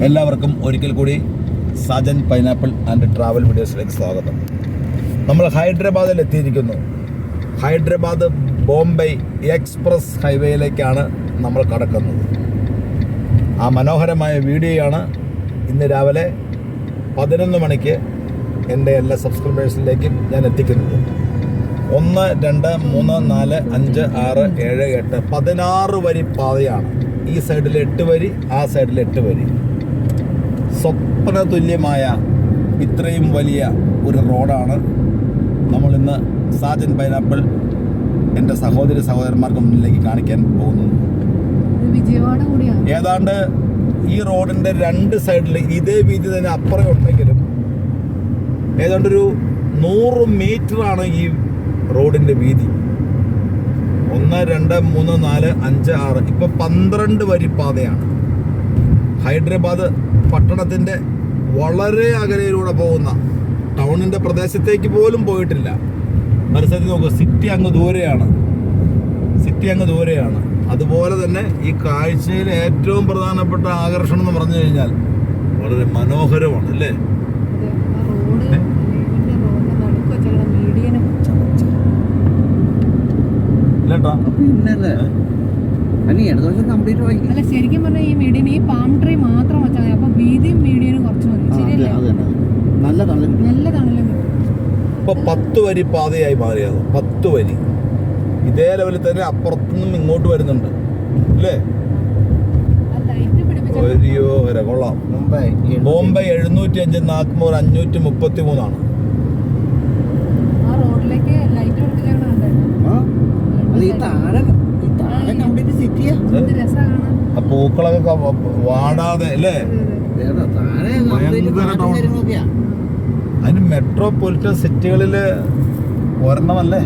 എല്ലാവർക്കും ഒരിക്കൽ കൂടി സാജൻ പൈനാപ്പിൾ ആൻഡ് ട്രാവൽ വീഡിയോസിലേക്ക് സ്വാഗതം. നമ്മൾ ഹൈദരാബാദിൽ എത്തിയിരിക്കുന്നു. ഹൈദരാബാദ് ബോംബെ എക്സ്പ്രസ് ഹൈവേയിലേക്കാണ് നമ്മൾ കടക്കുന്നത്. ആ മനോഹരമായ വീഡിയോയാണ് ഇന്ന് രാവിലെ 11 മണിക്ക് എൻ്റെ എല്ലാ സബ്സ്ക്രൈബേഴ്സിലേക്കും ഞാൻ എത്തിക്കുന്നത്. 1, 2, 3, 4, 5, 6, 7, 8 16 വരി പാതയാണ്. ഈ സൈഡിൽ 8 വരി, ആ സൈഡിൽ 8 വരി. സ്വപ്ന തുല്യമായ ഇത്രയും വലിയ ഒരു റോഡാണ് നമ്മളിന്ന് സാജൻ പൈനാപ്പിൾ എൻ്റെ സഹോദരന്മാർക്ക് മുന്നിലേക്ക് കാണിക്കാൻ പോകുന്നത്. ഏതാണ്ട് ഈ റോഡിൻ്റെ 2 സൈഡിൽ ഇതേ വീതി തന്നെ അപ്പുറം ഉണ്ടെങ്കിലും ഏതാണ്ടൊരു 100 മീറ്ററാണ് ഈ റോഡിൻ്റെ വീതി. 1, 2, 3, 4, 5, 6 ഇപ്പം 12 വരി പാതയാണ്. ഹൈദരാബാദ് പട്ടണത്തിൻ്റെ വളരെ അകലയിലൂടെ പോകുന്ന, ടൗണിൻ്റെ പ്രദേശത്തേക്ക് പോലും പോയിട്ടില്ല. മത്സരത്തിൽ നോക്കുക, സിറ്റി അങ്ങ് ദൂരെയാണ്. അതുപോലെ തന്നെ ഈ കാഴ്ചയിൽ ഏറ്റവും പ്രധാനപ്പെട്ട ആകർഷണം എന്ന് പറഞ്ഞു കഴിഞ്ഞാൽ വളരെ മനോഹരമാണ് അല്ലേ? ശരിക്കും പറഞ്ഞാൽ ഈ മീഡിയന് ഈ പാം ട്രീ മാത്രം വെച്ചാൽ മതി. അപ്പൊ വീതിയും മീഡിയനും കുറച്ച് മതി. ശരിയല്ലേ? നല്ല തണലും ഇപ്പൊ 10 വരി പാതയായി മാറിയത്. 10 വരി ഇതേ ലെവലിൽ തന്നെ അപ്പുറത്തുനിന്നും ഇങ്ങോട്ട് വരുന്നുണ്ട് അല്ലേ? കൊള്ളാം. ബോംബെ 705, നാഗ്പൂർ 533 പൂക്കളൊക്കെ വാടാതെ അല്ലേ? അതിന് മെട്രോപൊളിറ്റൻ സിറ്റികളില് ഒരെണ്ണമല്ലേ?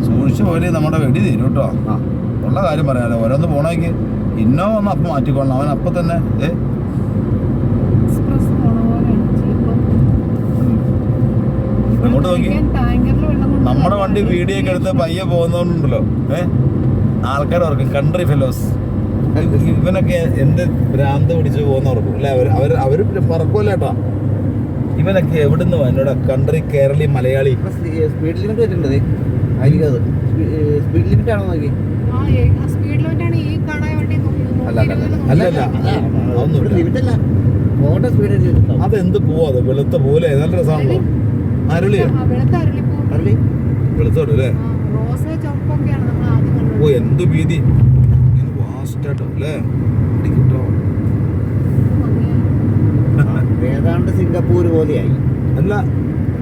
സൂക്ഷിച്ച പോലെ നമ്മുടെ വെടി തീരും കേട്ടോ. ഉള്ള കാര്യം പറയാലോ. ഓരോന്ന് പോണേക്ക് ഇന്നോവ ഒന്ന് അപ്പം മാറ്റിക്കൊള്ളണം. അവൻ അപ്പം തന്നെ അങ്ങോട്ട് നോക്കി. നമ്മുടെ വണ്ടി വീഡിയോ ഒക്കെ എടുത്ത് പയ്യെ പോകുന്നതുകൊണ്ടുണ്ടല്ലോ ആൾക്കാർ ഓർക്കും കൺട്രി ഫെലോസ്. ഇവനൊക്കെ എന്ത് ഭ്രാന്ത് പിടിച്ച് പോകുന്നവർക്കും അല്ലെ? അവര് പറക്കൂല കേട്ടോ. ഇവനൊക്കെ എവിടുന്ന് എന്നോട് കൺട്രി കേരളി മലയാളി. സ്പീഡ് ലിമിറ്റ് വെച്ചിട്ടുണ്ട്. സ്പീഡ് ലിമിറ്റ് ആണോ നോക്കി? അല്ലല്ല, അതെന്ത് പോവാ? അത് വെളുത്ത പോലെ നല്ല രസമാണല്ലോ. അരളിയോ? വെളുത്തോട്ട് അല്ലേ? ഓ, എന്ത് വീതി വാസ്റ്റാട്ടോ അല്ലേ? ഏതാണ്ട് സിംഗപ്പൂർ പോലെയായി. അല്ല,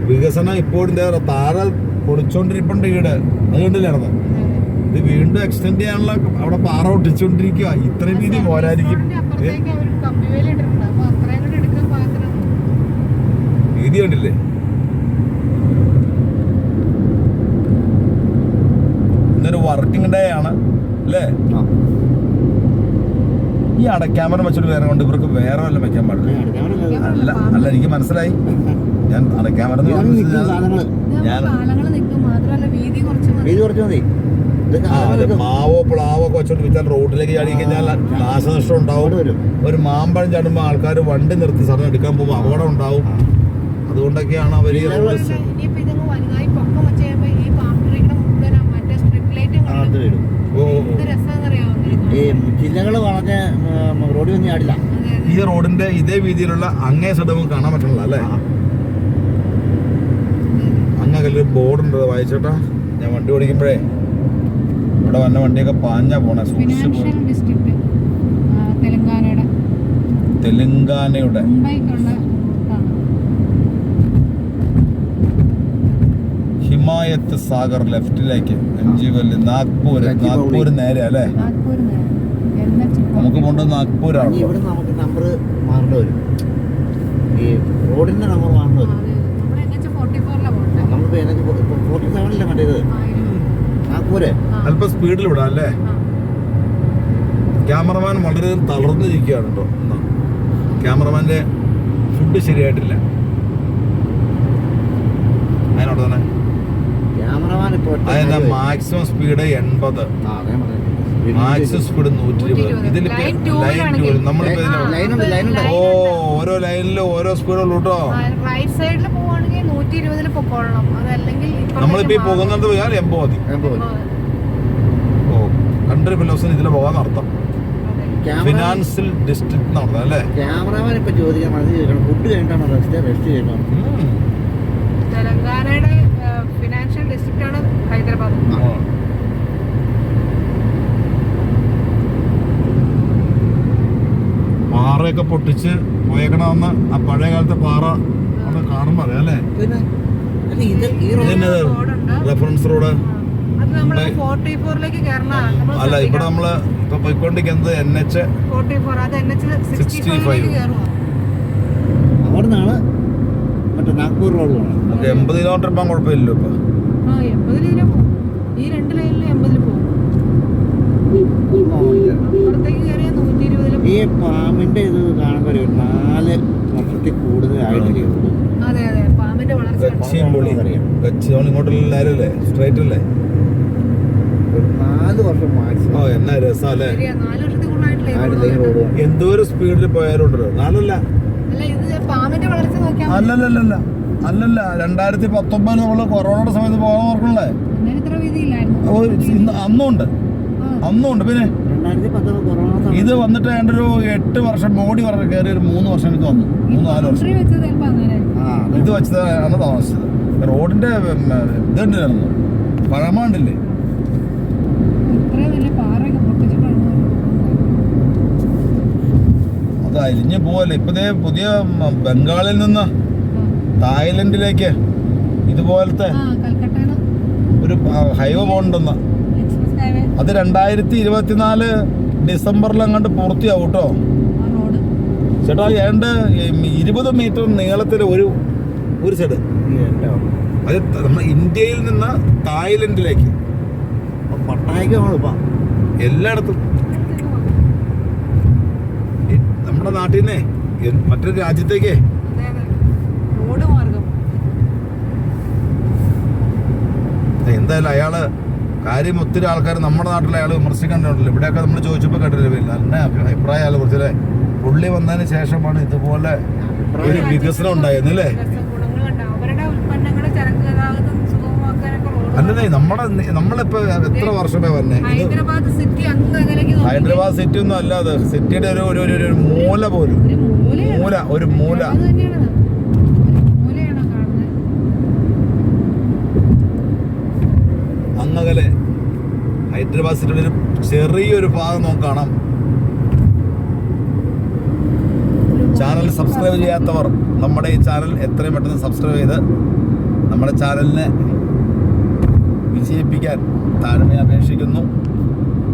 വികസനം ഇപ്പോഴും താഴെ പൊളിച്ചോണ്ടിരിപ്പുണ്ട്. വീട് അത് കണ്ടില്ലായിരുന്നു. ഇത് വീണ്ടും എക്സ്റ്റെൻഡ് ചെയ്യാനുള്ള അവിടെ പാറ ഒട്ടിച്ചോണ്ടിരിക്കുക. ഇത്രയും വീതി പോരായിരിക്കും. വീതി കണ്ടില്ലേ? ഇന്നൊരു വർക്കിംഗ് ഡേ ആണ് അല്ലേ? ഈ ക്യാമറ വെച്ചിട്ട് വേറെ കൊണ്ട് ഇവർക്ക് വേറെ വല്ലതും വെക്കാൻ പാടില്ല. അല്ല എനിക്ക് മനസ്സിലായി. ഞാൻ ക്യാമറ മാവോ പ്ലാവോ ഒക്കെ വെച്ചോണ്ട് വിറ്റാൽ റോഡിലേക്ക് ചാടി കഴിഞ്ഞാൽ നാശനഷ്ടം ഉണ്ടാവും. ഒരു മാമ്പഴം ചാടുമ്പോൾ ആൾക്കാർ വണ്ടി നിർത്തി സ്ഥലം എടുക്കാൻ പോകുമ്പോൾ അപകടം ഉണ്ടാവും. അതുകൊണ്ടൊക്കെയാണ് അവർ ജില്ലകള് വളഞ്ഞ റോഡിൽ ചാടില്ല. ഈ റോഡിന്റെ ഇതേ വീതിയിലുള്ള അങ്ങേ സൈഡ് കാണാൻ പറ്റണില്ല അല്ലേ? അങ്ങ് ബോർഡുണ്ട്, വായിച്ചോട്ടാ. ഞാൻ വണ്ടി ഓടിക്കുമ്പോഴേ ഇവിടെ വന്ന വണ്ടിയൊക്കെ പാഞ്ഞാ പോണേ. തെലങ്കാനയുടെ ഹിമായത്ത് സാഗർ ലെഫ്റ്റിലേക്ക്, എംജിവല്ലി, നാഗ്പൂർ നേരെ അല്ലേ? നമുക്ക് പോകേണ്ടത് നാഗ്പൂരാണ്. ഇവിടെ നമുക്ക് നമ്പർ മാറേണ്ടി വരും. ഈ റോഡിന്റെ നമ്പർ മാറേണ്ടി വരും. നമുക്ക് 47 കണ്ടത് നാഗ്പൂര്. അല്പം സ്പീഡിൽ വിടാം അല്ലേ? ക്യാമറമാൻ വളരെ തളർന്നിരിക്കുകയാണ് കേട്ടോ. ക്യാമറമാന്റെ ഫുഡ് ശരിയായിട്ടില്ല. അതിനോട് തന്നെ ക്യാമറമാൻ അതിന്റെ മാക്സിമം സ്പീഡ് 80. Maximum speed 120. ഇതിലിപ്പോ Line two ലൈൻ ആണെങ്കിൽ. നമ്മളിപ്പോ ലൈനുണ്ട് ലൈനുണ്ട്. ഓ ഓരോ ലൈനിലും ഓരോ സ്പീഡുള്ളൂ കേട്ടോ. റൈറ്റ് സൈഡിൽ പോവാണെങ്കിൽ 120 പൊക്കോളണം. അതല്ലെങ്കിൽ നമ്മളിപ്പോ ഈ പോകുന്നത് പോയാൽ 80 മതി. ഓ കൺട്രി ഫെലോസിന് ഇതിൽ പോകാൻ അർത്ഥം. ഫിനാൻഷ്യൽ ഡിസ്ട്രിക്ട് നടന്നത് അല്ലേ? ക്യാമറമാൻ ഇപ്പൊ ചോദിക്കാൻ മനസ്സിൽ ചോദിക്കണം, ഫുഡ് കഴിഞ്ഞിട്ടാണോ റെസ്റ്റ് ചെയ്യണം? തെലങ്കാനയുടെ ഫിനാൻഷ്യൽ ഡിസ്ട്രിക്റ്റ് ആണ് ഹൈദരാബാദ്. പാറയൊക്കെ പൊട്ടിച്ച് പോയേക്കണമെന്ന് ആ പഴയ കാലത്തെ പാറ അവിടെ കാണുമ്പോ അറിയാം അല്ലേ? പിന്നെ അല്ല ഇത് ഈ റെഫറൻസ് റോഡ് അത് നമ്മള് 44ലേക്ക് കയറണം. അല്ല, ഇവിടെ നമ്മള് ഇപ്പൊ പോയിക്കൊണ്ടിരിക്കുന്നത് NH 44, അത് NH 65 കയറുക. അവിടെ നിന്നാണ് മറ്റേ നാഗ്പൂർ റോഡ് പോകണം. 80 കിലോമീറ്റർ പോകാൻ കുഴപ്പമില്ലല്ലോ ഇപ്പൊ. 80 പോകും. ഈ രണ്ട് ലൈനിൽ 80 പോകും. അപ്പുറത്തേക്ക് കയറിയ 120 ഈ പാമ്പിന്റെ ഇത് കാണുമ്പോ 4 വർഷത്തിൽ കൂടുതൽ ആയിട്ടില്ലേ ഉള്ളൂ. അതെ അതെ, പാമ്പിന്റെ വളർച്ച ഇങ്ങോട്ടുള്ള സ്ട്രൈറ്റ് അല്ലേ? 4 വർഷം മാക്സിമം. ഓ എന്നാ രസല്ലേ? 4 വർഷത്തിൽ കൂടുതലായിട്ടില്ലേ ആയിട്ടില്ലേ റോഡ് പോകണം. എന്തോരം സ്പീഡിൽ പോയാലും ഉണ്ടല്ലോ. നാലല്ല അല്ല, ഇത് പാമ്പിന്റെ വളർച്ച നോക്കിയാൽ അല്ലല്ല 2019 നമ്മള് കൊറോണയുടെ സമയത്ത് പോകാൻ ഓർക്കണല്ലേ? ഇത്ര വീതിയില്ലായിരുന്നു. അന്നുണ്ട്. പിന്നെ 2010 കൊറോണ സമയത്ത് ഇത് വന്നിട്ട് ഏണ്ട ഒരു 8 വർഷം മോഡി പറഞ്ഞ കയറി ഒരു 3 വർഷം എനിക്ക് വന്നു. 3-4 വർഷം വെച്ചത് ചിലപ്പോ അങ്ങനെ ഇത് വെച്ചത് അന്ന് താമസിച്ചത്. റോഡിന്റെ ഇതുണ്ടായിരുന്നു, പഴമാണ്ടില്ലേ? ഇത്രയും വലിയ പാറയൊക്കെ പൊട്ടിച്ചിട്ടാണ്. അത് അരിഞ്ഞു പോവല്ലേ. ഇപ്പൊ പുതിയ ബംഗാളിൽ നിന്ന് തായ്ലൻഡിലേക്ക് ഇതുപോലത്തെ കൽക്കട്ടയിൽ ഒരു ഹൈവേ പോകണ്ടെന്ന്. എക്സ്പ്രസ് ഹൈവേ അത് 2024 ഡിസംബറിൽ അങ്ങോട്ട് പൂർത്തിയാവും കേട്ടോ ആ റോഡ്. ചേട്ടാ. ഏണ്ട് 20 മീറ്റർ നീളത്തിൽ ഒരു സൈഡ്. അത് നമ്മുടെ ഇന്ത്യയിൽ നിന്ന് തായ്ലൻഡിലേക്ക് പട്ടായക്ക് നമ്മളിപ്പോ എല്ലായിടത്തും. നമ്മുടെ നാട്ടിൽ നിന്നേ മറ്റൊരു രാജ്യത്തേക്ക് അതെ അതെ, റോഡ് മാർഗം. എന്തായാലും അയാള് കാര്യം ഒത്തിരി ആൾക്കാർ നമ്മുടെ നാട്ടിലെ അയാൾ വിമർശിക്കണ്ടല്ലോ. ഇവിടെയൊക്കെ നമ്മൾ ചോദിച്ചപ്പോൾ കേട്ടില്ല. നല്ല അഭിപ്രായം അയാളെ കുറിച്ചല്ലേ? പുള്ളി വന്നതിന് ശേഷമാണ് ഇതുപോലെ ഒരു വികസനം ഉണ്ടായിരുന്നു അല്ലേ? ഗുണങ്ങളുണ്ട്. അവരുടെ ഉൽപ്പന്നങ്ങൾ ചരക്ക് ഗതാഗതം സുഗമമാക്കാനൊക്കെ റോഡ്. അല്ലേ, നമ്മളിപ്പോ എത്ര വർഷമേ വന്നേ? ഹൈദരാബാദ് സിറ്റി അങ്ങ് അകലേക്ക് ഹൈദരാബാദ് സിറ്റി ഒന്നും അല്ലാതെ സിറ്റിയുടെ ഒരു മൂല പോലും. ഒരു മൂല അത് തന്നെയാണ്. മൂലയാണോ കാണുന്നത്? അങ്ങകലെ ഹൈദരാബാദ് സിറ്റിയുടെ ഒരു ചെറിയൊരു ഭാഗം നമുക്ക് കാണാം. ചാനൽ സബ്സ്ക്രൈബ് ചെയ്യാത്തവർ നമ്മുടെ ഈ ചാനൽ എത്രയും പെട്ടെന്ന് സബ്സ്ക്രൈബ് ചെയ്ത് നമ്മുടെ ചാനലിനെ വിജയിപ്പിക്കാൻ താഴ്മയെ അപേക്ഷിക്കുന്നു.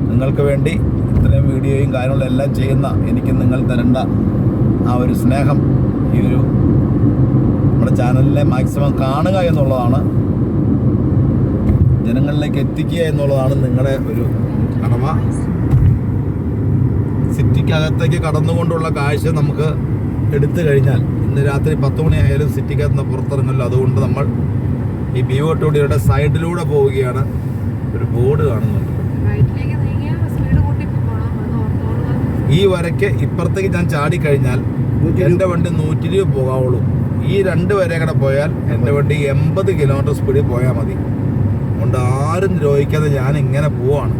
നിങ്ങൾക്ക് വേണ്ടി ഇത്രയും വീഡിയോയും കാര്യങ്ങളും എല്ലാം ചെയ്യുന്ന എനിക്ക് നിങ്ങൾ തരേണ്ട ആ ഒരു സ്നേഹം, ഈ ഒരു നമ്മുടെ ചാനലിനെ മാക്സിമം കാണുക എന്നുള്ളതാണ്, ജനങ്ങളിലേക്ക് എത്തിക്കുക എന്നുള്ളതാണ് നിങ്ങളുടെ ഒരു കടമ. സിറ്റിക്കകത്തേക്ക് കടന്നുകൊണ്ടുള്ള കാഴ്ച നമുക്ക് എടുത്തു കഴിഞ്ഞാൽ ഇന്ന് രാത്രി 10 മണിയായാലും സിറ്റിക്കകത്ത് നിന്ന് പുറത്തിറങ്ങില്ല. അതുകൊണ്ട് നമ്മൾ ഈ ബിയോട്ടോടിയുടെ സൈഡിലൂടെ പോവുകയാണ്. ഒരു ബോർഡ് കാണുന്നുണ്ട്. ഈ വരയ്ക്ക് ഇപ്പുറത്തേക്ക് ഞാൻ ചാടിക്കഴിഞ്ഞാൽ എൻ്റെ വണ്ടി 120 പോകാവുള്ളൂ. ഈ 2 വരെ കൂടെ പോയാൽ എൻ്റെ വണ്ടി 80 കിലോമീറ്റർ സ്പീഡിൽ പോയാൽ മതി. അതുകൊണ്ട് ആരും ദ്രോഹിക്കാതെ ഞാൻ ഇങ്ങനെ പോവാണ്.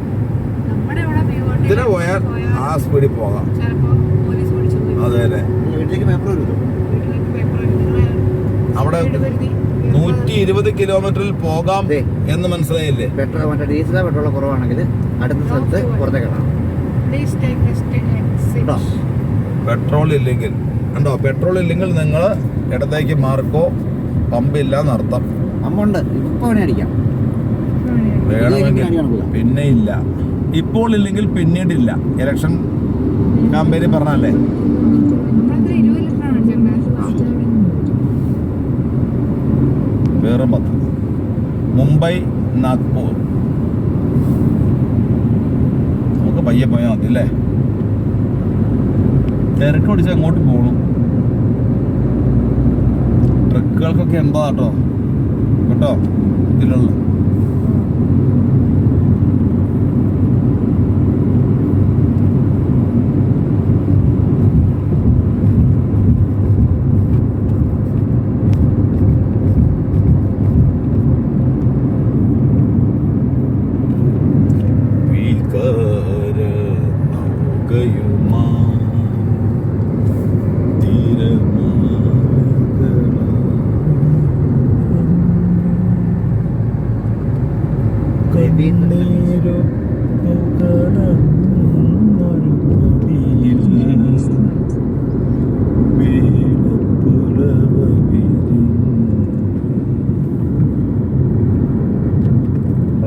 ഇതിനെ പോയാൽ ആ സ്പീഡിൽ പോകാം. അതെ അല്ലേ? അവിടെ 120 കിലോമീറ്ററിൽ പോകാം എന്ന് മനസ്സിലായില്ലേ? പെട്രോൾ മറ്റേ ഡീസലോ പെട്രോളോ കുറവാണെങ്കിൽ അടുത്ത സ്ഥലത്ത് പുറത്തേക്ക് പെട്രോൾ ഇല്ലെങ്കിൽ ഉണ്ടോ? പെട്രോൾ ഇല്ലെങ്കിൽ നിങ്ങൾ ഇടത്തേക്ക് മാർക്കോ പമ്പില്ല എന്നർത്ഥം. അമ്മുണ്ട് ഇപ്പൊ അടിക്കാം വേണമെങ്കിൽ പിന്നെ ഇല്ല. ഇപ്പോൾ ഇല്ലെങ്കിൽ പിന്നീടില്ല. ഇലക്ഷൻ ക്യാമ്പയിനിൽ പറഞ്ഞല്ലേ? വേറെ 10. മുംബൈ നാഗ്പൂർ. നമുക്ക് പയ്യെ പോയാൽ മതി അല്ലേ? തിരക്ക് പിടിച്ച് അങ്ങോട്ട് പോകണം. ട്രക്കുകൾക്കൊക്കെ എന്താ കേട്ടോ ഇതിലുള്ള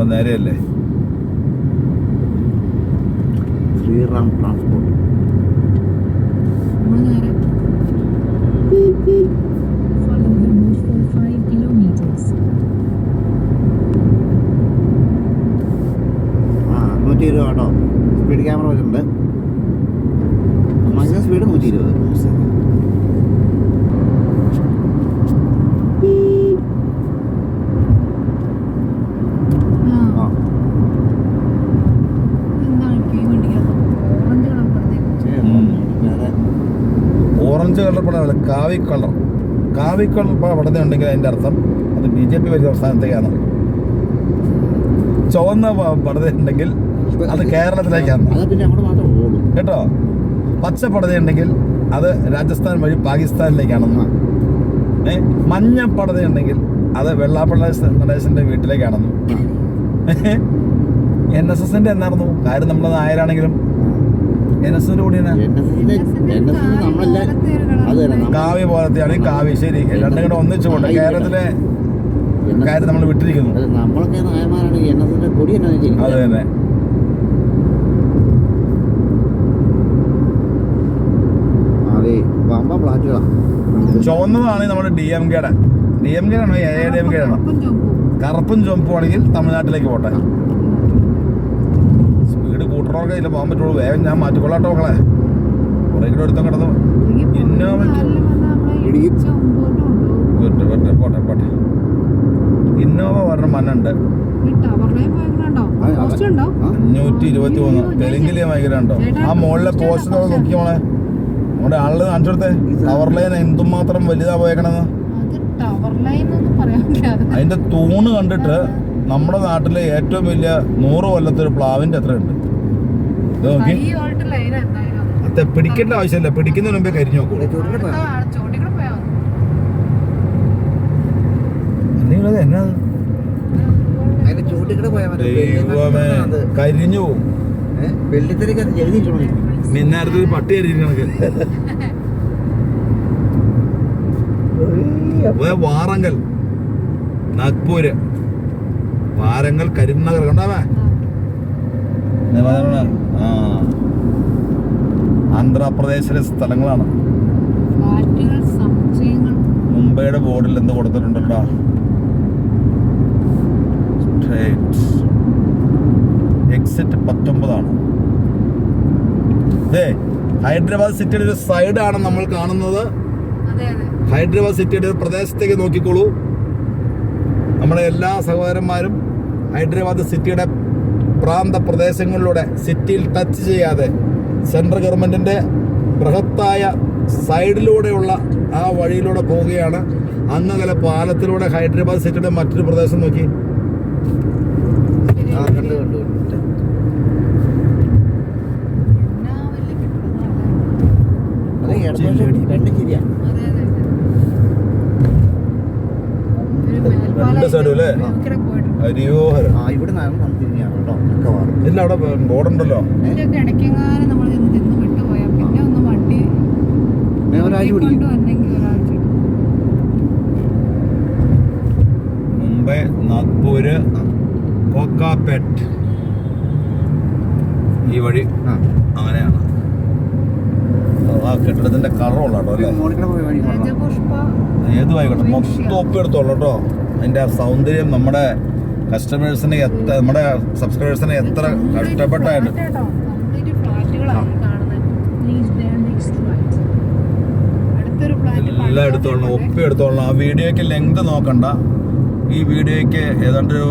നമ്മൾ നേരെയല്ലേ? ശ്രീറാം ട്രാൻസ്പോർട്ട്. നമ്മള് നേരെ Follow the route for 5 kilometers. 120 കേട്ടോ. സ്പീഡ് ക്യാമറ വെച്ചിട്ടുണ്ട്. Maximum speed 120. ആ എന്താണ് ഈ വണ്ടിക്കകത്ത് ഓറഞ്ച് കളർ പറഞ്ഞേക്കുന്നത്? ഓറഞ്ച് കളർ പടമല്ല, കാവി കളർ. കാവി കളർ പടത ഉണ്ടെങ്കിൽ അതിൻ്റെ അർത്ഥം അത് BJP വലിയ സംസ്ഥാനത്തേക്കാണ്. ചുവന്ന പടത ഉണ്ടെങ്കിൽ അത് കേരളത്തിലേക്കാണ് അത് പിന്നെ അവിടെ മാത്രം ഓടും കേട്ടോ. പച്ച പടത ഉണ്ടെങ്കിൽ അത് രാജസ്ഥാൻ വഴി പാകിസ്ഥാനിലേക്കാണെന്ന്. മഞ്ഞ പടത ഉണ്ടെങ്കിൽ അത് വെള്ളാപ്പള്ളി നടേശന്റെ വീട്ടിലേക്കാണെന്ന്. NSSന്റെ എന്നായിരുന്നു കാര്യം? നമ്മളത് ആയിരാണെങ്കിലും NSSന്റെ കൂടിയാണ് നമ്മളെല്ലാം അത് തന്നെ. കാവി പോലത്തെയാണ് കാവി. ശരി, രണ്ടും കൂടെ ഒന്നിച്ചുകൊണ്ട് കേരളത്തിലെ കാര്യം നമ്മൾ വിട്ടിരിക്കുന്നു. നമ്മളൊക്കെ നായന്മാരാണ്. NSSന്റെ കൊടി തന്നെ. അത് തന്നെ. അതെ, പമ്പ ഫ്ലാറ്റുകളാണ്. ചുവന്നതാണ് നമ്മുടെ DMK ആണോ AIADMK ആണോ? കറുപ്പും ചുവപ്പും. കറുപ്പും ചുവപ്പും ആണെങ്കിൽ തമിഴ്നാട്ടിലേക്ക് പോട്ടെ. സ്പീഡ് കൂട്ടണമൊക്കെ ഇതിൽ പോകാൻ പറ്റുള്ളൂ. വേഗം ഞാൻ മാറ്റിക്കൊള്ളാട്ടോ മക്കളെ. കുറെ കൂടെ എടുത്തോ കിടന്നു. ഇന്നോവയ്ക്ക് പോട്ടെ. ഇന്നോവ പറഞ്ഞ മനുണ്ട് 523. തെലുങ്കിലെ ഭയങ്കര ഉണ്ടോ? ആ മുകളിലെ പോസ്റ്റ് നോക്കി മോളെ. നമ്മുടെ ആളുകൾ കാണിച്ചെടുത്തേ. ടവർ ലൈൻ എന്തുമാത്രം വലുതാ പോയേക്കണെന്ന്. അതിന്റെ തൂണ് കണ്ടിട്ട് നമ്മുടെ നാട്ടിലെ ഏറ്റവും വലിയ 100 കൊല്ലത്തൊരു പ്ലാവിന്റെ അത്ര ഉണ്ട്. ഇത് നോക്കി. അത് പിടിക്കേണ്ട ആവശ്യമില്ല, പിടിക്കുന്നതിന് മുമ്പേ കരിഞ്ഞു നോക്കൂ. നിങ്ങളത് എന്നാ അതിന്റെ ചൂട്ടിക്കടെ പോയാൽ ദൈവമേ, കരിഞ്ഞു പോവും. വെള്ളിത്തിരക്ക് അത് എഴുതിയിട്ടുള്ളൂ. മിന്നാരത്തിൽ പട്ടി കരിഞ്ഞു കണക്ക്. വാറങ്കൽ, നാഗ്പൂര്, വാരങ്കൽ, കരിംനഗർ കണ്ടാവേ. ആന്ധ്രാപ്രദേശിലെ സ്ഥലങ്ങളാണ്. മുംബൈയുടെ ബോർഡിൽ എന്ത് കൊടുത്തിട്ടുണ്ടല്ലോ? എക്സിറ്റ് 19 ഹൈദരാബാദ് സിറ്റിയുടെ ഒരു സൈഡാണ് നമ്മൾ കാണുന്നത്. ഹൈദരാബാദ് സിറ്റിയുടെ ഒരു പ്രദേശത്തേക്ക് നോക്കിക്കോളൂ. നമ്മുടെ എല്ലാ സഹോദരന്മാരും ഹൈദരാബാദ് സിറ്റിയുടെ പ്രാന്ത പ്രദേശങ്ങളിലൂടെ സിറ്റിയിൽ ടച്ച് ചെയ്യാതെ സെൻട്രൽ ഗവൺമെന്റിന്റെ ബൃഹത്തായ സൈഡിലൂടെയുള്ള ആ വഴിയിലൂടെ പോവുകയാണ്. അങ്ങകല പാലത്തിലൂടെ ഹൈദരാബാദ് സിറ്റിയുടെ മറ്റൊരു പ്രദേശം നോക്കി. രണ്ട് സൈഡും അല്ലേ? ഹരിയോഹരം. ഇല്ല, അവിടെ ബോർഡുണ്ടല്ലോ. മുംബൈ, നാഗ്പൂര്, കോക്കാപേട്ട് ഈ വഴി അങ്ങനെയാണ്. ആ കെട്ടിടത്തിന്റെ കളറുള്ള കേട്ടോ അല്ലേ? ഏതുമായിക്കോട്ടെ, മൊത്തം ഒപ്പിയെടുത്തോളൂ കേട്ടോ. അതിന്റെ ആ സൗന്ദര്യം നമ്മുടെ കസ്റ്റമേഴ്സിനെ നമ്മുടെ സബ്സ്ക്രൈബേഴ്സിനെ എത്ര കഷ്ടപ്പെട്ടായിട്ട്. എല്ലാം എടുത്തോളണം, ഒപ്പിയെടുത്തോളണം. ആ വീഡിയോയ്ക്ക് ലെങ്ത് നോക്കണ്ട. ഈ വീഡിയോയ്ക്ക് ഏതാണ്ട് ഒരു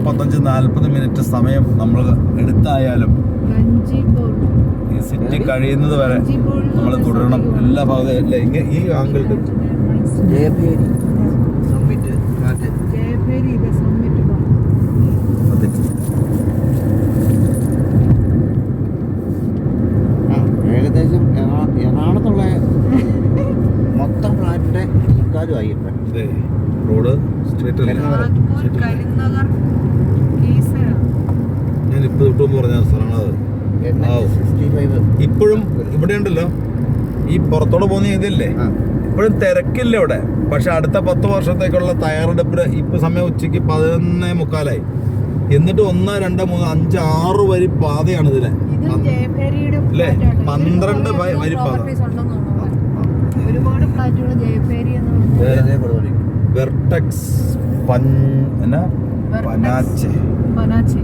35-40 മിനിറ്റ് സമയം നമ്മൾ എടുത്തായാലും ഈ സിറ്റി കഴിയുന്നത് വരെ നമ്മൾ തുടരണം. എല്ലാ ഭാഗത്തും അല്ല ഇങ്ങനെ ഈ ആംഗിൾ ഏകദേശം എറണാകുളത്തുള്ള മൊത്തം ഫ്ലാറ്റിന്റെ മുക്കാലുമായി റോഡ് സ്ട്രീറ്റ് ഞാൻ ഇപ്പൊ തൊട്ട് പറഞ്ഞ സ്ഥലമാണത്. ഇപ്പോഴും ഇവിടെ ഉണ്ടല്ലോ, ഈ പുറത്തോടെ പോകുന്ന ഇതില്ലേ, ഇപ്പോഴും തിരക്കില്ല ഇവിടെ. പക്ഷെ അടുത്ത 10 വർഷത്തേക്കുള്ള തയ്യാറെടുപ്പിന് ഇപ്പൊ സമയം ഉച്ചയ്ക്ക് 11:45. എന്നിട്ട് 1, 2, 3, 5, 6 വരി പാതയാണ് ഇതിന്. ഇത് ജയഭേരിയുടെ അല്ലേ? flat ആണ്. 12 ഇതിന് വരി പാത. properties ഉണ്ടെന്ന് തോന്നുന്നു. ഒരുപാട് ഫ്ലാറ്റുകൾ ജയഭേരി എന്ന് പറഞ്ഞാൽ വെർട്ടെക്സ് പനാച്ചെ പനാച്ചി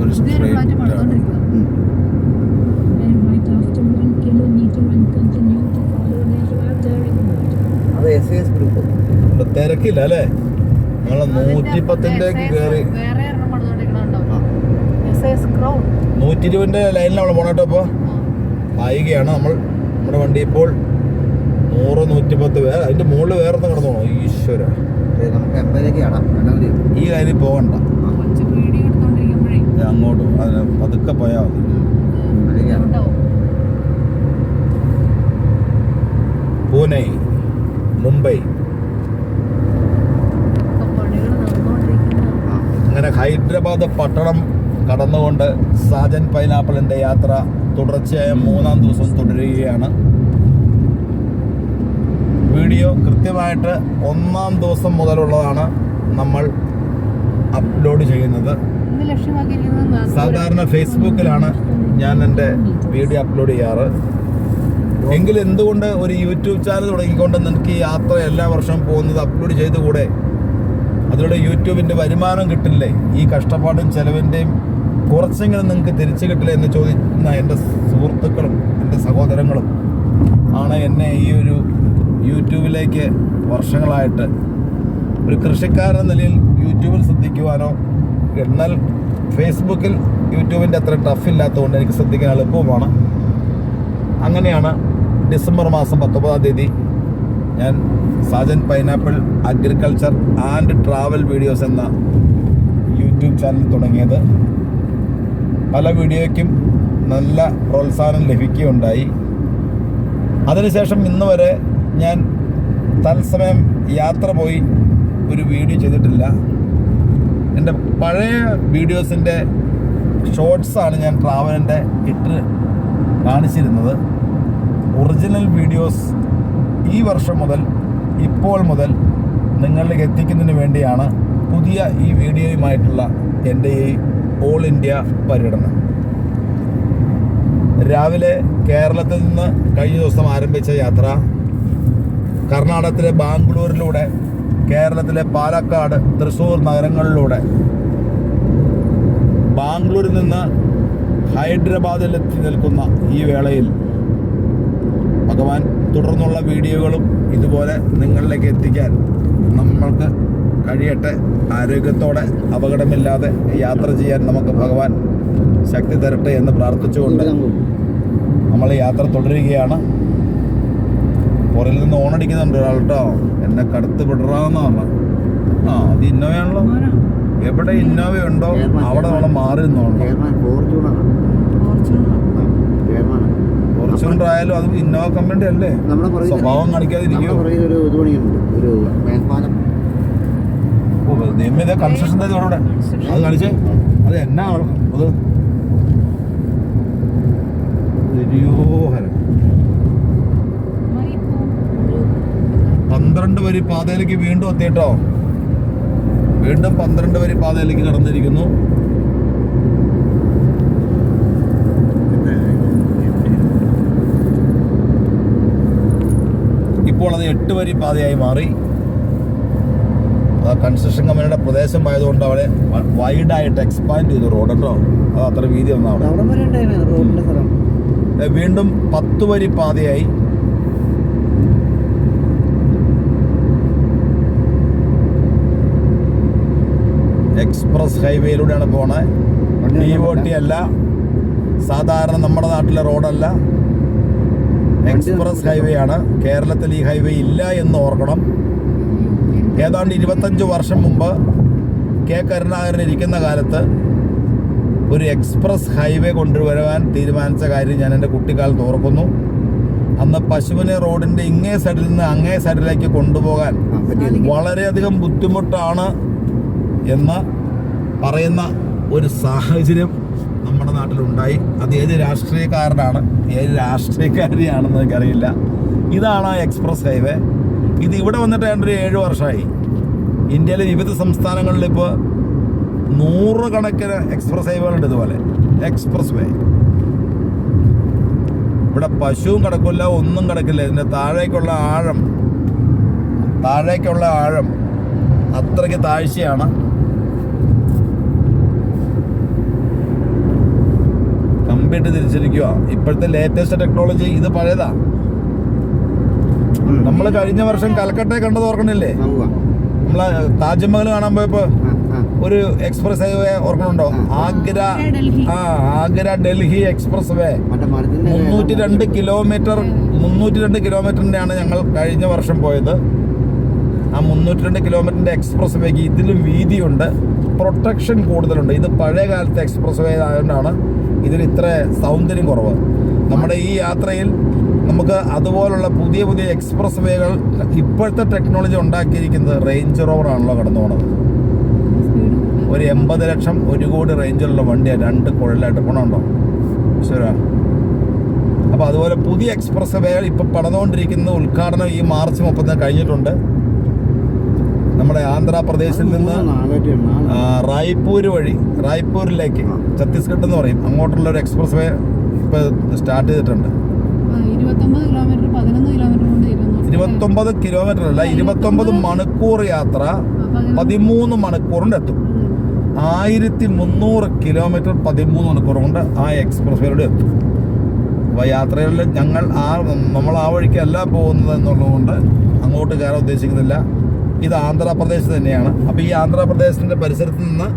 ഒരു പുതിയൊരു flat പണിതുകൊണ്ടിരിക്കുക. Then right after 1 kilometer and continue to follow left after in road. അത് SAS ഗ്രൂപ്പ്. തിരക്കില്ല അല്ലേ? നമ്മളെ 110 കയറി വേറെ എണ്ണം പണിതുകൊണ്ടിരിക്കണുണ്ടാവും. SAS Crown. 120 ലൈനിൽ നമ്മൾ പോണേട്ടോ. ഇപ്പോൾ ആയികയാണ് നമ്മൾ. നമ്മുടെ വണ്ടി ഇപ്പോൾ 100, 110 വേറെ അതിന്റെ മുകളിൽ വേറെ കിടന്നോ ഈശ്വര. നമുക്ക് 80 ആടാം. ഈ ലൈനിൽ പോകണ്ട, കൊച്ചു വീഡിയോ എടുത്തോണ്ടിരിക്കുമ്പോഴേ അങ്ങോട്ട് അതിന് പതുക്കെ പോയാൽ മതി. ഉണ്ടാവും. പൂനെ, മുംബൈ, ഇപ്പൊ പണികൾ നടന്നുകൊണ്ടിരിക്കുന്നത്. അങ്ങനെ ഹൈദരാബാദ് പട്ടണം കടന്നുകൊണ്ട് സാജൻ പൈനാപ്പിളിന്റെ യാത്ര തുടർച്ചയായ 3-ാം ദിവസം തുടരുകയാണ്. വീഡിയോ കൃത്യമായിട്ട് 1-ാം ദിവസം മുതലുള്ളതാണ് നമ്മൾ അപ്ലോഡ് ചെയ്യുന്നത്. ഇന്ന് ലക്ഷ്യമാക്കിയിരിക്കുന്നത് സാധാരണ ഫേസ്ബുക്കിലാണ് ഞാൻ എൻ്റെ വീഡിയോ അപ്ലോഡ് ചെയ്യാറ്. എങ്കിൽ എന്തുകൊണ്ട് ഒരു യൂട്യൂബ് ചാനൽ തുടങ്ങിക്കൊണ്ട് നിനക്ക് ഈ യാത്ര എല്ലാ വർഷവും പോകുന്നത് അപ്ലോഡ് ചെയ്തുകൂടെ? അതിലൂടെ യൂട്യൂബിൻ്റെ വരുമാനം കിട്ടില്ലേ? ഈ കഷ്ടപ്പാടും ചെലവിൻ്റെയും കുറച്ചെങ്കിലും നിങ്ങൾക്ക് തിരിച്ചു കിട്ടില്ല എന്ന് ചോദിക്കുന്ന എൻ്റെ സുഹൃത്തുക്കളും എൻ്റെ സഹോദരങ്ങളും ആണ് എന്നെ ഈ ഒരു യൂട്യൂബിലേക്ക് വർഷങ്ങളായിട്ട് ഒരു കൃഷിക്കാരെന്ന നിലയിൽ യൂട്യൂബിൽ ശ്രദ്ധിക്കുവാനോ, എന്നാൽ ഫേസ്ബുക്കിൽ യൂട്യൂബിൻ്റെ അത്ര ടഫില്ലാത്തതുകൊണ്ട് എനിക്ക് ശ്രദ്ധിക്കാൻ എളുപ്പമാണ്. അങ്ങനെയാണ് ഡിസംബർ മാസം 19-ാം തീയതി ഞാൻ Sajan pineapple agriculture and travel videos എന്ന യൂട്യൂബ് ചാനൽ തുടങ്ങിയത്. പല വീഡിയോയ്ക്കും നല്ല പ്രോത്സാഹനം ലഭിക്കുകയുണ്ടായി. അതിനുശേഷം ഇന്ന് വരെ ഞാൻ തത്സമയം യാത്ര പോയി ഒരു വീഡിയോ ചെയ്തിട്ടില്ല. എൻ്റെ പഴയ വീഡിയോസിൻ്റെ ഷോർട്സാണ് ഞാൻ ട്രാവലിൻ്റെ ഇട്ട് കാണിച്ചിരുന്നത്. ഒറിജിനൽ വീഡിയോസ് ഈ വർഷം മുതൽ ഇപ്പോൾ മുതൽ നിങ്ങളിലേക്ക് എത്തിക്കുന്നതിന് വേണ്ടിയാണ് പുതിയ ഈ വീഡിയോയുമായിട്ടുള്ള എൻ്റെ ഈ ഓൾ ഇന്ത്യ പര്യടനം. രാവിലെ കേരളത്തിൽ നിന്ന് കഴിഞ്ഞ ദിവസം ആരംഭിച്ച യാത്ര കർണാടകത്തിലെ ബാംഗ്ലൂരിലൂടെ കേരളത്തിലെ പാലക്കാട്, തൃശ്ശൂർ നഗരങ്ങളിലൂടെ ബാംഗ്ലൂരിൽ നിന്ന് ഹൈദരാബാദിൽ എത്തി നിൽക്കുന്ന ഈ വേളയിൽ ഭഗവാൻ തുടർന്നുള്ള വീഡിയോകളും ഇതുപോലെ നിങ്ങളിലേക്ക് എത്തിക്കാൻ നമ്മൾക്ക് കഴിയട്ടെ. ആരോഗ്യത്തോടെ അപകടമില്ലാതെ യാത്ര ചെയ്യാൻ നമുക്ക് ഭഗവാൻ ശക്തി തരട്ടെ എന്ന് പ്രാർത്ഥിച്ചുകൊണ്ട് നമ്മൾ യാത്ര തുടരുകയാണ്. പുറകിൽ നിന്ന് ഓണടിക്കുന്നുണ്ട് ഒരാൾ കേട്ടോ. എന്നെ കടുത്ത് വിടറാന്ന് പറഞ്ഞു. അത് ഇന്നോവയാണല്ലോ. എവിടെ ഇന്നോവ ഉണ്ടോ അവിടെ നമ്മൾ മാറി നിന്നോളണം. ഫോർച്യൂണർ ആയാലും അത് ഇന്നോവ കമ്പനി അല്ലേ, സ്വഭാവം കാണിക്കാതിരിക്കോ. നിയമിത കൺസ്ട്രക്ഷൻ അവിടെ അത് കാണിച്ചേ. അത് എന്നാ അത് ദുര്യോഹരം. 12 വരി പാതയിലേക്ക് വീണ്ടും എത്തിയിട്ടോ. വീണ്ടും 12 വരി പാതയിലേക്ക് കടന്നിരിക്കുന്നു. ഇപ്പോൾ അത് 8 വരി പാതയായി മാറി. കൺസ്ട്രക്ഷൻ കമ്പനിയുടെ പ്രദേശം ആയതുകൊണ്ട് അവിടെ വൈഡായിട്ട് എക്സ്പാൻഡ് ചെയ്തു റോഡ് കേട്ടോ. അത് അത്ര വീതി ഒന്നും അവിടെ. വീണ്ടും 10 വരി പാതയായി. എക്സ്പ്രസ് ഹൈവേയിലൂടെയാണ് പോണേ. DOT അല്ല, സാധാരണ നമ്മുടെ നാട്ടിലെ റോഡല്ല, എക്സ്പ്രസ് ഹൈവേ ആണ്. കേരളത്തിൽ ഈ ഹൈവേ ഇല്ല എന്ന് ഓർക്കണം. ഏതാണ്ട് 25 വർഷം മുമ്പ് കെ കരുണാകരൻ ഇരിക്കുന്ന കാലത്ത് ഒരു എക്സ്പ്രസ് ഹൈവേ കൊണ്ടുവരുവാൻ തീരുമാനിച്ച കാര്യം ഞാൻ എൻ്റെ കുട്ടിക്കാലത്ത് ഓർക്കുന്നു. അന്ന് പശുവിനെ റോഡിൻ്റെ ഇങ്ങേ സൈഡിൽ നിന്ന് അങ്ങേ സൈഡിലേക്ക് കൊണ്ടുപോകാൻ വളരെയധികം ബുദ്ധിമുട്ടാണ് എന്ന് പറയുന്ന ഒരു സാഹചര്യം നമ്മുടെ നാട്ടിലുണ്ടായി. അത് ഏത് രാഷ്ട്രീയക്കാരനാണ്, ഏത് രാഷ്ട്രീയക്കാരിയാണെന്ന് എനിക്കറിയില്ല. ഇതാണ് ആ എക്സ്പ്രസ് ഹൈവേ. ഇത് ഇവിടെ വന്നിട്ട് ഏതാണ്ട് 7 വർഷമായി. ഇന്ത്യയിലെ വിവിധ സംസ്ഥാനങ്ങളിൽ ഇപ്പോൾ 100 കണക്കിന് എക്സ്പ്രസ് ഹൈവേകളുണ്ട്. ഇതുപോലെ എക്സ്പ്രസ് വേ. ഇവിടെ പശുവും കിടക്കില്ല, ഒന്നും കിടക്കില്ല. ഇതിൻ്റെ താഴേക്കുള്ള ആഴം അത്രയ്ക്ക് താഴ്ചയാണ്. കമ്പ്ലീറ്റ് തിരിച്ചിരിക്കുക. ഇപ്പോഴത്തെ ലേറ്റസ്റ്റ് ടെക്നോളജി. ഇത് പഴയതാ. നമ്മൾ കഴിഞ്ഞ വർഷം കൽക്കട്ടയെ കണ്ടത് ഓർക്കണില്ലേ? നമ്മളെ താജ്മഹൽ കാണാൻ പോയപ്പോ ഒരു എക്സ്പ്രസ് ഹൈവേ ഓർക്കണുണ്ടോ? ആഗ്ര ഡൽഹി എക്സ്പ്രസ് വേ 302 കിലോമീറ്ററിൻ്റെയാണ് ഞങ്ങൾ കഴിഞ്ഞ വർഷം പോയത്. ആ 302 കിലോമീറ്ററിൻ്റെ എക്സ്പ്രസ് വേക്ക് ഇതിലും വീതിയുണ്ട്, പ്രൊട്ടക്ഷൻ കൂടുതലുണ്ട്. ഇത് പഴയ കാലത്തെ എക്സ്പ്രസ് വേ ആയതുകൊണ്ടാണ് ഇതിന് ഇത്ര സൗന്ദര്യം കുറവ്. നമ്മുടെ ഈ യാത്രയിൽ നമുക്ക് അതുപോലുള്ള പുതിയ പുതിയ എക്സ്പ്രസ് വേകൾ ഇപ്പോഴത്തെ ടെക്നോളജി ഉണ്ടാക്കിയിരിക്കുന്നത് റേഞ്ച് റോവറാണല്ലോ കടന്നു പോണത്. ഒരു 80 ലക്ഷം 1 കോടി റേഞ്ചിലുള്ള വണ്ടിയാണ് 2 കുഴലായിട്ട് പോണുണ്ടോ ശരിയാ. അപ്പോൾ അതുപോലെ പുതിയ എക്സ്പ്രസ് വേകൾ ഇപ്പം പണിതുകൊണ്ടിരിക്കുന്ന ഉദ്ഘാടനം ഈ മാർച്ച് 30 കഴിഞ്ഞിട്ടുണ്ട്. നമ്മുടെ ആന്ധ്രാപ്രദേശിൽ നിന്ന് റായ്പൂർ വഴി റായ്പൂരിലേക്ക് ഛത്തീസ്ഗഡ് എന്ന് പറയും അങ്ങോട്ടുള്ള ഒരു എക്സ്പ്രസ് വേ ഇപ്പോൾ സ്റ്റാർട്ട് ചെയ്തിട്ടുണ്ട്. 29 കിലോമീറ്റർ അല്ല, 29 മണിക്കൂർ യാത്ര 13 മണിക്കൂർ കൊണ്ട് എത്തും. 1300 കിലോമീറ്റർ 13 മണിക്കൂർ കൊണ്ട് ആ എക്സ്പ്രസ് വേയിലൂടെ എത്തും. അപ്പോൾ യാത്രകളിൽ നമ്മൾ ആ വഴിക്കല്ല പോകുന്നത് എന്നുള്ളതുകൊണ്ട് അങ്ങോട്ട് കയറാൻ ഉദ്ദേശിക്കുന്നില്ല. ഇത് ആന്ധ്രാപ്രദേശ് തന്നെയാണ്. അപ്പോൾ ഈ ആന്ധ്രാപ്രദേശിൻ്റെ പരിസരത്ത് നിന്ന്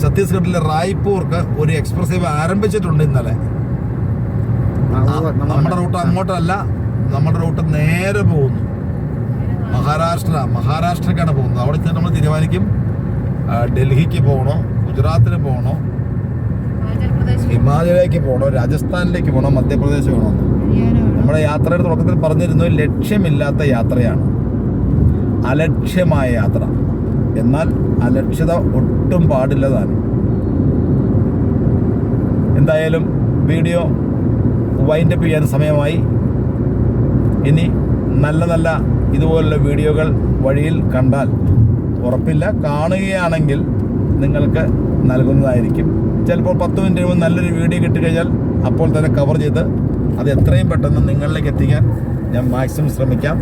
ഛത്തീസ്ഗഡിലെ റായ്പൂർക്ക് ഒരു എക്സ്പ്രസ് ഹൈവേ ആരംഭിച്ചിട്ടുണ്ട് ഇന്നലെ. നമ്മുടെ റൂട്ട് അങ്ങോട്ടല്ല, നമ്മുടെ റൂട്ട് നേരെ പോകുന്നു മഹാരാഷ്ട്രക്കാണ് പോകുന്നത്. അവിടെ ചെന്ന് നമ്മൾ തീരുമാനിക്കും ഡൽഹിക്ക് പോകണോ, ഗുജറാത്തിന് പോകണോ, ഹിമാചലിലേക്ക് പോകണോ, രാജസ്ഥാനിലേക്ക് പോകണോ, മധ്യപ്രദേശ് വേണോ. നമ്മുടെ യാത്രയുടെ തുടക്കത്തിൽ പറഞ്ഞിരുന്നു ലക്ഷ്യമില്ലാത്ത യാത്രയാണ്, അലക്ഷ്യമായ യാത്ര. എന്നാൽ അലക്ഷ്യത ഒട്ടും പാടില്ലതാണ്. എന്തായാലും വീഡിയോ വൈൻഡപ്പ് ചെയ്യാൻ സമയമായി. ഇനി നല്ല നല്ല ഇതുപോലുള്ള വീഡിയോകൾ വഴിയിൽ കണ്ടാൽ, ഉറപ്പില്ല, കാണുകയാണെങ്കിൽ നിങ്ങൾക്ക് നൽകുന്നതായിരിക്കും. ചിലപ്പോൾ 10 മിനിറ്റ് മുമ്പ് നല്ലൊരു വീഡിയോ കിട്ടിക്കഴിഞ്ഞാൽ അപ്പോൾ തന്നെ കവർ ചെയ്ത് അത് എത്രയും പെട്ടെന്ന് നിങ്ങളിലേക്ക് എത്തിക്കാൻ ഞാൻ മാക്സിമം ശ്രമിക്കാം.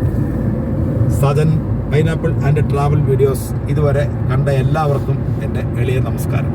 Sajan pineapple and travel videos ഇതുവരെ കണ്ട എല്ലാവർക്കും എൻ്റെ എളിയ നമസ്കാരം.